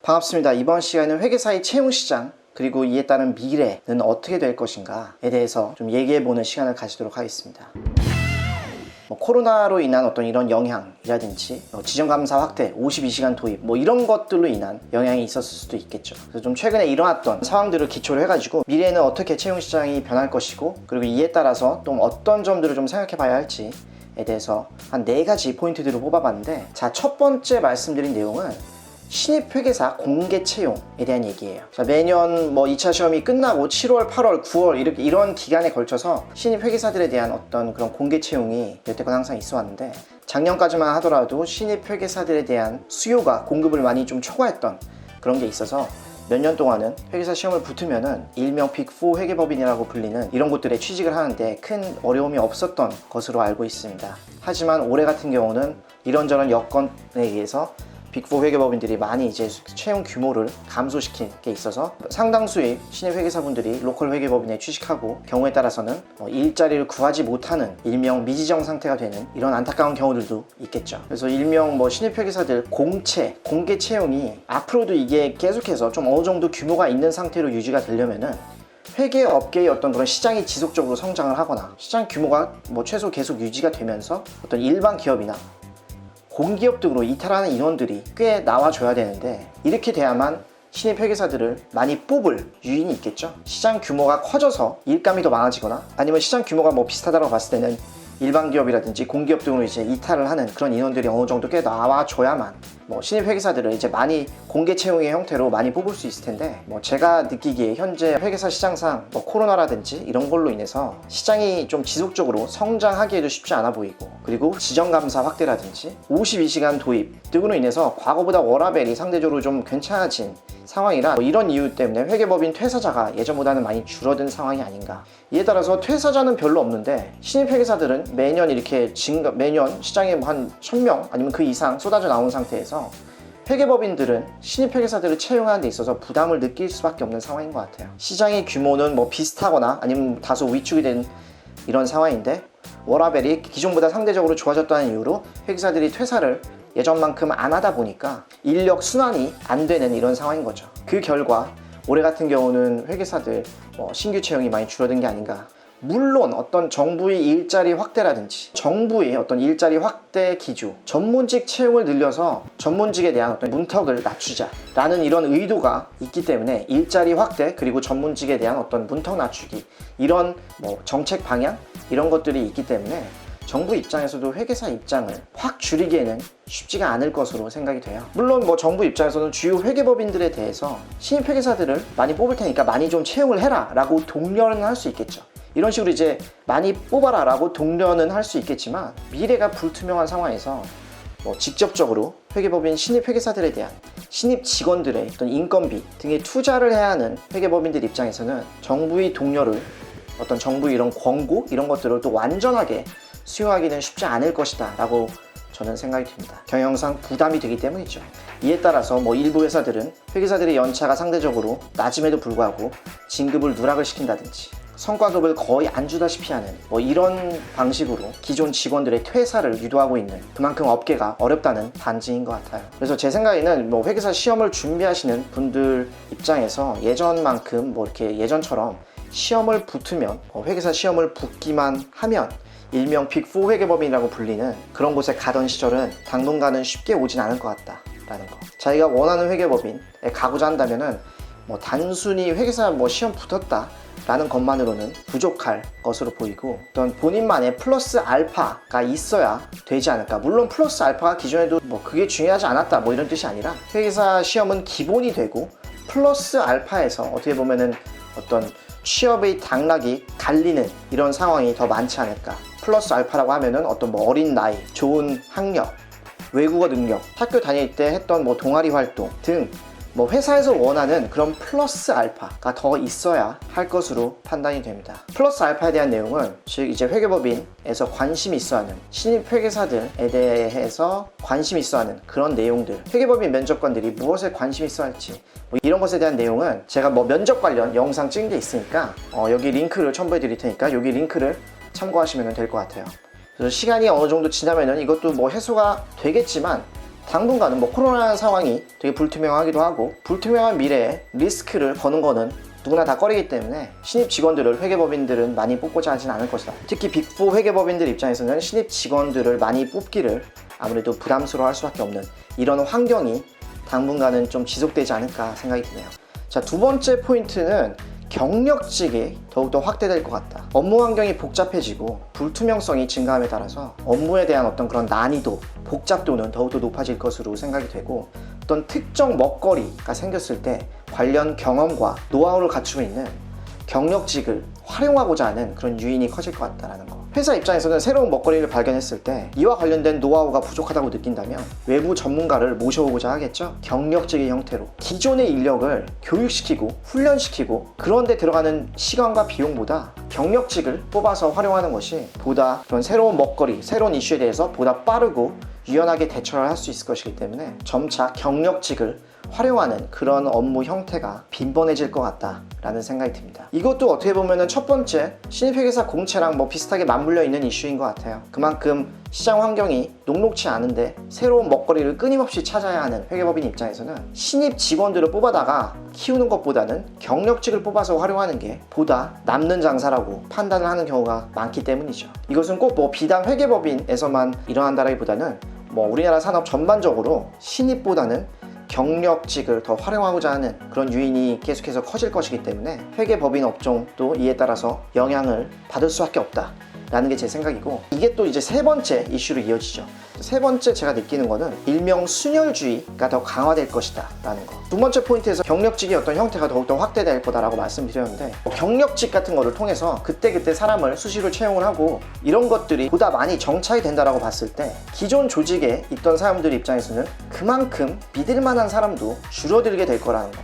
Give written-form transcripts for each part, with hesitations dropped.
반갑습니다. 이번 시간에는 회계사의 채용시장 그리고 이에 따른 미래는 어떻게 될 것인가에 대해서 좀 얘기해보는 시간을 가지도록 하겠습니다. 코로나로 인한 어떤 이런 영향이라든지 지정감사 확대, 52시간 도입 이런 것들로 인한 영향이 있었을 수도 있겠죠. 그래서 좀 최근에 일어났던 상황들을 기초로 해가지고 미래에는 어떻게 채용시장이 변할 것이고 그리고 이에 따라서 또 어떤 점들을 좀 생각해 봐야 할지에 대해서 한 4가지 포인트들을 뽑아봤는데, 자, 첫 번째 말씀드린 내용은 신입회계사 공개 채용에 대한 얘기예요. 자, 매년 2차 시험이 끝나고 7월, 8월, 9월 이런 기간에 걸쳐서 신입회계사들에 대한 어떤 그런 공개 채용이 여태껏 항상 있어 왔는데, 작년까지만 하더라도 신입회계사들에 대한 수요가 공급을 많이 좀 초과했던 그런 게 있어서 몇 년 동안은 회계사 시험을 붙으면은 일명 빅4 회계법인이라고 불리는 이런 곳들에 취직을 하는데 큰 어려움이 없었던 것으로 알고 있습니다. 하지만 올해 같은 경우는 이런저런 여건에 의해서 빅4 회계법인들이 많이 이제 채용 규모를 감소시킨 게 있어서 상당수의 신입 회계사분들이 로컬 회계법인에 취직하고 경우에 따라서는 일자리를 구하지 못하는 일명 미지정 상태가 되는 이런 안타까운 경우들도 있겠죠. 그래서 일명 신입 회계사들 공개 채용이 앞으로도 이게 계속해서 좀 어느 정도 규모가 있는 상태로 유지가 되려면은 회계업계의 어떤 그런 시장이 지속적으로 성장을 하거나 시장 규모가 최소 계속 유지가 되면서 어떤 일반 기업이나 공기업 등으로 이탈하는 인원들이 꽤 나와줘야 되는데, 이렇게 돼야만 신입 회계사들을 많이 뽑을 유인이 있겠죠. 시장 규모가 커져서 일감이 더 많아지거나 아니면 시장 규모가 비슷하다고 봤을 때는 일반 기업이라든지 공기업 등으로 이제 이탈을 하는 그런 인원들이 어느 정도 꽤 나와줘야만 신입 회계사들을 이제 많이 공개 채용의 형태로 많이 뽑을 수 있을 텐데, 제가 느끼기에 현재 회계사 시장상 코로나라든지 이런 걸로 인해서 시장이 좀 지속적으로 성장하기에도 쉽지 않아 보이고, 그리고 지정감사 확대라든지 52시간 도입 등으로 인해서 과거보다 워라밸이 상대적으로 좀 괜찮아진 상황이라 이런 이유 때문에 회계법인 퇴사자가 예전보다는 많이 줄어든 상황이 아닌가. 이에 따라서 퇴사자는 별로 없는데 신입 회계사들은 매년 이렇게 매년 시장에 한 1000명 아니면 그 이상 쏟아져 나온 상태에서 회계법인들은 신입 회계사들을 채용하는 데 있어서 부담을 느낄 수밖에 없는 상황인 것 같아요. 시장의 규모는 비슷하거나 아니면 다소 위축이 된 이런 상황인데 워라밸이 기존보다 상대적으로 좋아졌다는 이유로 회계사들이 퇴사를 예전만큼 안 하다 보니까 인력 순환이 안 되는 이런 상황인 거죠. 그 결과 올해 같은 경우는 회계사들 신규 채용이 많이 줄어든 게 아닌가. 물론 어떤 정부의 일자리 확대라든지 정부의 어떤 일자리 확대 기조, 전문직 채용을 늘려서 전문직에 대한 어떤 문턱을 낮추자라는 이런 의도가 있기 때문에 일자리 확대 그리고 전문직에 대한 어떤 문턱 낮추기, 이런 정책 방향 이런 것들이 있기 때문에 정부 입장에서도 회계사 입장을 확 줄이기에는 쉽지가 않을 것으로 생각이 돼요. 물론 정부 입장에서는 주요 회계법인들에 대해서 신입 회계사들을 많이 뽑을 테니까 많이 좀 채용을 해라 라고 독려는 할 수 있겠죠. 이런 식으로 이제 많이 뽑아라 라고 독려는 할 수 있겠지만, 미래가 불투명한 상황에서 직접적으로 회계법인 신입 회계사들에 대한 신입 직원들의 어떤 인건비 등에 투자를 해야 하는 회계법인들 입장에서는 정부의 독려를, 어떤 정부의 이런 권고 이런 것들을 또 완전하게 수용하기는 쉽지 않을 것이다 라고 저는 생각이 듭니다. 경영상 부담이 되기 때문이죠. 이에 따라서 일부 회사들은 회계사들의 연차가 상대적으로 낮음에도 불구하고 진급을 누락을 시킨다든지 성과급을 거의 안 주다시피 하는 이런 방식으로 기존 직원들의 퇴사를 유도하고 있는, 그만큼 업계가 어렵다는 반증인 것 같아요. 그래서 제 생각에는 회계사 시험을 준비하시는 분들 입장에서 예전만큼 이렇게 예전처럼 시험을 붙으면 회계사 시험을 붙기만 하면 일명 빅4 회계법인이라고 불리는 그런 곳에 가던 시절은 당분간은 쉽게 오진 않을 것 같다라는 거. 자기가 원하는 회계법인에 가고자 한다면은 단순히 회계사 시험 붙었다 라는 것만으로는 부족할 것으로 보이고, 어떤 본인만의 플러스 알파가 있어야 되지 않을까. 물론 플러스 알파가 기존에도 그게 중요하지 않았다 이런 뜻이 아니라, 회계사 시험은 기본이 되고 플러스 알파에서 어떻게 보면은 어떤 취업의 당락이 갈리는 이런 상황이 더 많지 않을까. 플러스 알파라고 하면은 어떤 어린 나이, 좋은 학력, 외국어 능력, 학교 다닐 때 했던 동아리 활동 등 회사에서 원하는 그런 플러스 알파가 더 있어야 할 것으로 판단이 됩니다. 플러스 알파에 대한 내용은 즉 이제 회계법인에서 관심이 있어하는 신입 회계사들에 대해서 관심이 있어하는 그런 내용들, 회계법인 면접관들이 무엇에 관심이 있어할지 이런 것에 대한 내용은 제가 면접 관련 영상 찍은 게 있으니까 여기 링크를 첨부해 드릴 테니까 여기 링크를 참고하시면 될 것 같아요. 그래서 시간이 어느 정도 지나면은 이것도 해소가 되겠지만 당분간은 뭐 코로나 상황이 되게 불투명하기도 하고 불투명한 미래에 리스크를 거는 거는 누구나 다 꺼리기 때문에 신입 직원들을 회계법인들은 많이 뽑고자 하진 않을 것이다. 특히 빅4 회계법인들 입장에서는 신입 직원들을 많이 뽑기를 아무래도 부담스러워할 수밖에 없는 이런 환경이 당분간은 좀 지속되지 않을까 생각이 드네요. 자, 두 번째 포인트는 경력직이 더욱더 확대될 것 같다. 업무 환경이 복잡해지고 불투명성이 증가함에 따라서 업무에 대한 어떤 그런 난이도, 복잡도는 더욱더 높아질 것으로 생각이 되고 어떤 특정 먹거리가 생겼을 때 관련 경험과 노하우를 갖추고 있는 경력직을 활용하고자 하는 그런 유인이 커질 것 같다는 거. 회사 입장에서는 새로운 먹거리를 발견했을 때 이와 관련된 노하우가 부족하다고 느낀다면 외부 전문가를 모셔오고자 하겠죠. 경력직의 형태로 기존의 인력을 교육시키고 훈련시키고 그런 데 들어가는 시간과 비용보다 경력직을 뽑아서 활용하는 것이 보다 그런 새로운 먹거리, 새로운 이슈에 대해서 보다 빠르고 유연하게 대처를 할 수 있을 것이기 때문에 점차 경력직을 활용하는 그런 업무 형태가 빈번해질 것 같다라는 생각이 듭니다. 이것도 어떻게 보면 첫 번째 신입회계사 공채랑 뭐 비슷하게 맞물려 있는 이슈인 것 같아요. 그만큼 시장 환경이 녹록치 않은데 새로운 먹거리를 끊임없이 찾아야 하는 회계법인 입장에서는 신입 직원들을 뽑아다가 키우는 것보다는 경력직을 뽑아서 활용하는 게 보다 남는 장사라고 판단을 하는 경우가 많기 때문이죠. 이것은 꼭 뭐 비단 회계법인에서만 일어난다라기보다는 뭐 우리나라 산업 전반적으로 신입보다는 경력직을 더 활용하고자 하는 그런 유인이 계속해서 커질 것이기 때문에 회계법인 업종도 이에 따라서 영향을 받을 수밖에 없다 라는 게 제 생각이고, 이게 또 이제 세 번째 이슈로 이어지죠. 세 번째 제가 느끼는 거는 일명 순혈주의가 더 강화될 것이다 라는 거. 두 번째 포인트에서 경력직의 어떤 형태가 더욱더 확대될 거다라고 말씀드렸는데, 경력직 같은 거를 통해서 그때그때 사람을 수시로 채용을 하고 이런 것들이 보다 많이 정착이 된다라고 봤을 때 기존 조직에 있던 사람들 입장에서는 그만큼 믿을 만한 사람도 줄어들게 될 거라는 거.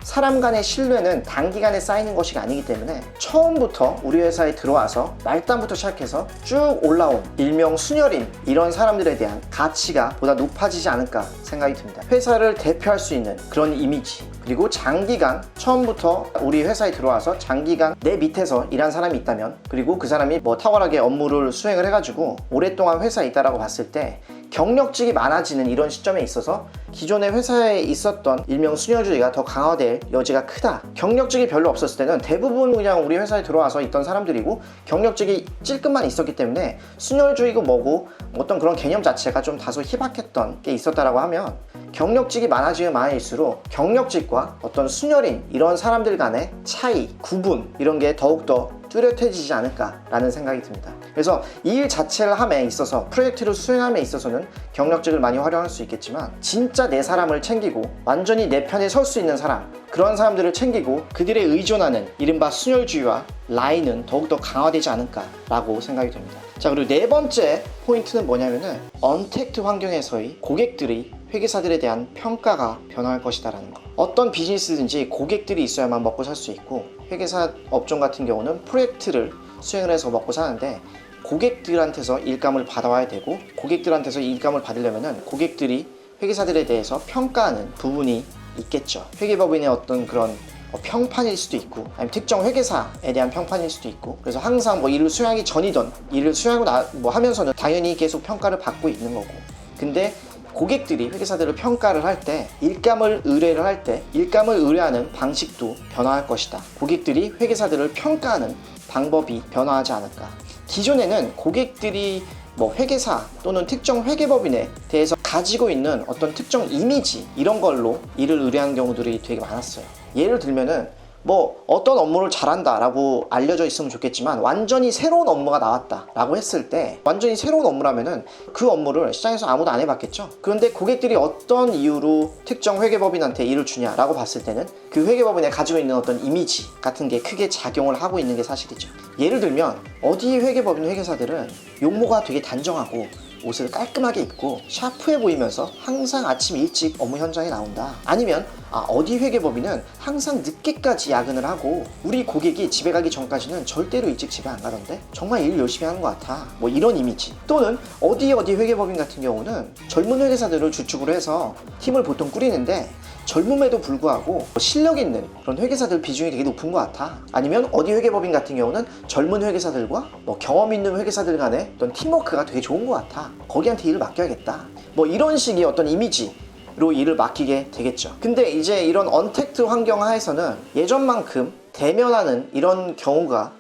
사람 간의 신뢰는 단기간에 쌓이는 것이 아니기 때문에 처음부터 우리 회사에 들어와서 말단부터 시작해서 쭉 올라온 일명 순혈인 이런 사람들에 대한 가치가 보다 높아지지 않을까 생각이 듭니다. 회사를 대표할 수 있는 그런 이미지, 그리고 장기간 처음부터 우리 회사에 들어와서 장기간 내 밑에서 일한 사람이 있다면, 그리고 그 사람이 뭐 탁월하게 업무를 수행을 해가지고 오랫동안 회사에 있다라고 봤을 때 경력직이 많아지는 이런 시점에 있어서 기존의 회사에 있었던 일명 순혈주의가 더 강화될 여지가 크다. 경력직이 별로 없었을 때는 대부분 그냥 우리 회사에 들어와서 있던 사람들이고 경력직이 찔끔만 있었기 때문에 순혈주의고 뭐고 어떤 그런 개념 자체가 좀 다소 희박했던 게 있었다라고 하면, 경력직이 많아지면 많아질수록 경력직과 어떤 순혈인 이런 사람들 간의 차이, 구분 이런 게 더욱더 뚜렷해지지 않을까라는 생각이 듭니다. 그래서 이 일 자체를 함에 있어서, 프로젝트를 수행함에 있어서는 경력직을 많이 활용할 수 있겠지만 진짜 내 사람을 챙기고 완전히 내 편에 설 수 있는 사람, 그런 사람들을 챙기고 그들에 의존하는 이른바 순혈주의와 라인은 더욱더 강화되지 않을까라고 생각이 됩니다. 자, 그리고 네 번째 포인트는 뭐냐면은 언택트 환경에서의 고객들이 회계사들에 대한 평가가 변화할 것이다라는 거. 어떤 비즈니스든지 고객들이 있어야만 먹고 살 수 있고, 회계사 업종 같은 경우는 프로젝트를 수행을 해서 먹고 사는데 고객들한테서 일감을 받아와야 되고, 고객들한테서 일감을 받으려면은 고객들이 회계사들에 대해서 평가하는 부분이 있겠죠. 회계법인의 어떤 그런 평판일 수도 있고, 아니면 특정 회계사에 대한 평판일 수도 있고, 그래서 항상 뭐 일을 수행하기 전이든 일을 수행하고 하면서는 당연히 계속 평가를 받고 있는 거고, 근데 고객들이 회계사들을 평가를 할 때, 일감을 의뢰를 할 때 일감을 의뢰하는 방식도 변화할 것이다. 고객들이 회계사들을 평가하는 방법이 변화하지 않을까. 기존에는 고객들이 뭐 회계사 또는 특정 회계법인에 대해서 가지고 있는 어떤 특정 이미지, 이런 걸로 일을 의뢰하는 경우들이 되게 많았어요. 예를 들면은 뭐 어떤 업무를 잘한다 라고 알려져 있으면 좋겠지만 완전히 새로운 업무가 나왔다 라고 했을 때, 완전히 새로운 업무라면은 그 업무를 시장에서 아무도 안 해봤겠죠. 그런데 고객들이 어떤 이유로 특정 회계법인한테 일을 주냐 라고 봤을 때는 그 회계법인에 가지고 있는 어떤 이미지 같은 게 크게 작용을 하고 있는 게 사실이죠. 예를 들면 어디 회계법인 회계사들은 용모가 되게 단정하고 옷을 깔끔하게 입고 샤프해 보이면서 항상 아침 일찍 업무 현장에 나온다. 아니면 어디 회계법인은 항상 늦게까지 야근을 하고 우리 고객이 집에 가기 전까지는 절대로 일찍 집에 안 가던데 정말 일 열심히 하는 것 같아. 뭐 이런 이미지. 또는 어디 회계법인 같은 경우는 젊은 회계사들을 주축으로 해서 팀을 보통 꾸리는데 젊음에도 불구하고 실력 있는 그런 회계사들 비중이 되게 높은 것 같아. 아니면 어디 회계법인 같은 경우는 젊은 회계사들과 뭐 경험 있는 회계사들 간의 어떤 팀워크가 되게 좋은 것 같아. 거기한테 일을 맡겨야겠다. 뭐 이런 식의 어떤 이미지로 일을 맡기게 되겠죠. 근데 이제 이런 언택트 환경 하에서는 예전만큼 대면하는 이런 경우가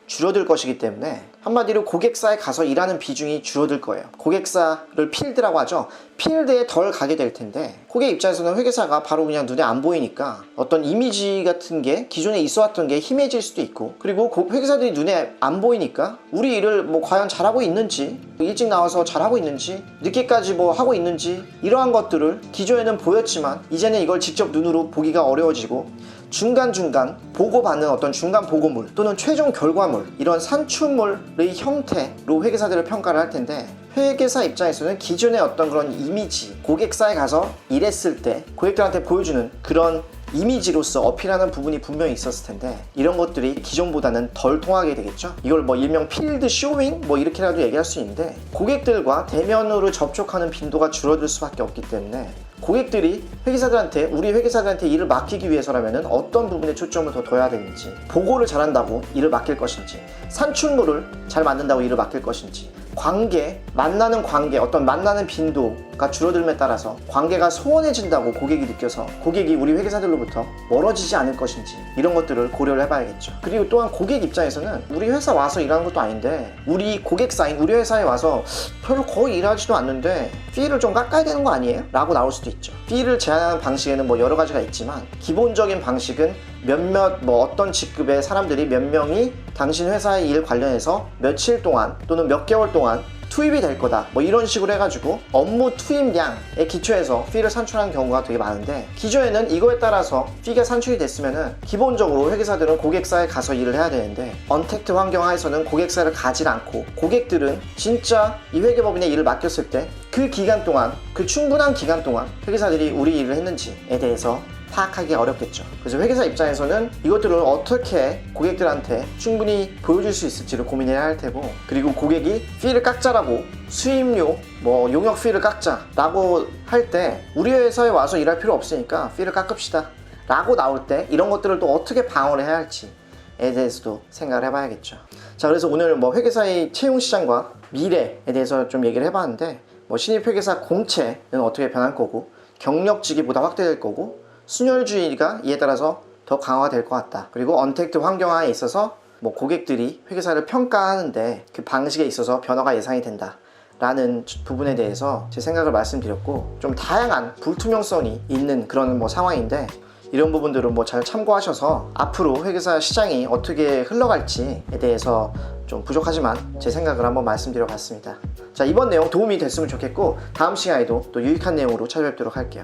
줄어들 것이기 때문에 한마디로 고객사에 가서 일하는 비중이 줄어들 거예요. 고객사를 필드라고 하죠. 필드에 덜 가게 될 텐데 고객 입장에서는 회계사가 바로 그냥 눈에 안 보이니까 어떤 이미지 같은 게 기존에 있어 왔던 게 희미해질 수도 있고, 그리고 회계사들이 눈에 안 보이니까 우리 일을 뭐 과연 잘하고 있는지, 일찍 나와서 잘하고 있는지, 늦게까지 뭐 하고 있는지, 이러한 것들을 기존에는 보였지만 이제는 이걸 직접 눈으로 보기가 어려워지고, 중간중간 보고받는 어떤 중간 보고물 또는 최종 결과물, 이런 산출물의 형태로 회계사들을 평가를 할 텐데, 회계사 입장에서는 기존의 어떤 그런 이미지, 고객사에 가서 일했을 때 고객들한테 보여주는 그런 이미지로서 어필하는 부분이 분명히 있었을 텐데, 이런 것들이 기존보다는 덜 통하게 되겠죠. 이걸 뭐 일명 필드 쇼잉 뭐 이렇게라도 얘기할 수 있는데, 고객들과 대면으로 접촉하는 빈도가 줄어들 수밖에 없기 때문에 고객들이 회계사들한테, 우리 회계사들한테 일을 맡기기 위해서라면 어떤 부분에 초점을 더 둬야 되는지, 보고를 잘한다고 일을 맡길 것인지, 산출물을 잘 만든다고 일을 맡길 것인지, 관계, 만나는 관계, 어떤 만나는 빈도가 줄어들음에 따라서 관계가 소원해진다고 고객이 느껴서 고객이 우리 회계사들로부터 멀어지지 않을 것인지, 이런 것들을 고려를 해봐야겠죠. 그리고 또한 고객 입장에서는 우리 회사 와서 일하는 것도 아닌데 우리 고객사인 우리 회사에 와서 별로 거의 일하지도 않는데 피를 좀 깎아야 되는 거 아니에요? 라고 나올 수도 있죠. 피를 제한하는 방식에는 뭐 여러 가지가 있지만 기본적인 방식은 몇몇 뭐 어떤 직급의 사람들이 몇 명이 당신 회사의 일 관련해서 며칠 동안 또는 몇 개월 동안 투입이 될 거다, 뭐 이런 식으로 해가지고 업무 투입량에 기초해서 피를 산출하는 경우가 되게 많은데, 기존에는 이거에 따라서 피가 산출이 됐으면은 기본적으로 회계사들은 고객사에 가서 일을 해야 되는데, 언택트 환경 하에서는 고객사를 가지 않고 고객들은 진짜 이 회계법인에 일을 맡겼을 때 그 기간 동안, 그 충분한 기간 동안 회계사들이 우리 일을 했는지에 대해서 파악하기 어렵겠죠. 그래서 회계사 입장에서는 이것들을 어떻게 고객들한테 충분히 보여줄 수 있을지를 고민해야 할 테고, 그리고 고객이 피를 깎자라고, 수임료 뭐 용역 피를 깎자라고 할 때 우리 회사에 와서 일할 필요 없으니까 피를 깎읍시다 라고 나올 때 이런 것들을 또 어떻게 방어를 해야 할지에 대해서도 생각을 해봐야겠죠. 자, 그래서 오늘 뭐 회계사의 채용 시장과 미래에 대해서 좀 얘기를 해봤는데, 뭐 신입 회계사 공채는 어떻게 변할 거고, 경력직이 보다 확대될 거고, 순혈주의가 이에 따라서 더 강화될 것 같다. 그리고 언택트 환경화에 있어서 뭐 고객들이 회계사를 평가하는데 그 방식에 있어서 변화가 예상이 된다 라는 부분에 대해서 제 생각을 말씀드렸고, 좀 다양한 불투명성이 있는 그런 뭐 상황인데, 이런 부분들은 뭐 잘 참고하셔서 앞으로 회계사 시장이 어떻게 흘러갈지에 대해서 좀 부족하지만 제 생각을 한번 말씀드려 봤습니다. 자, 이번 내용 도움이 됐으면 좋겠고 다음 시간에도 또 유익한 내용으로 찾아뵙도록 할게요.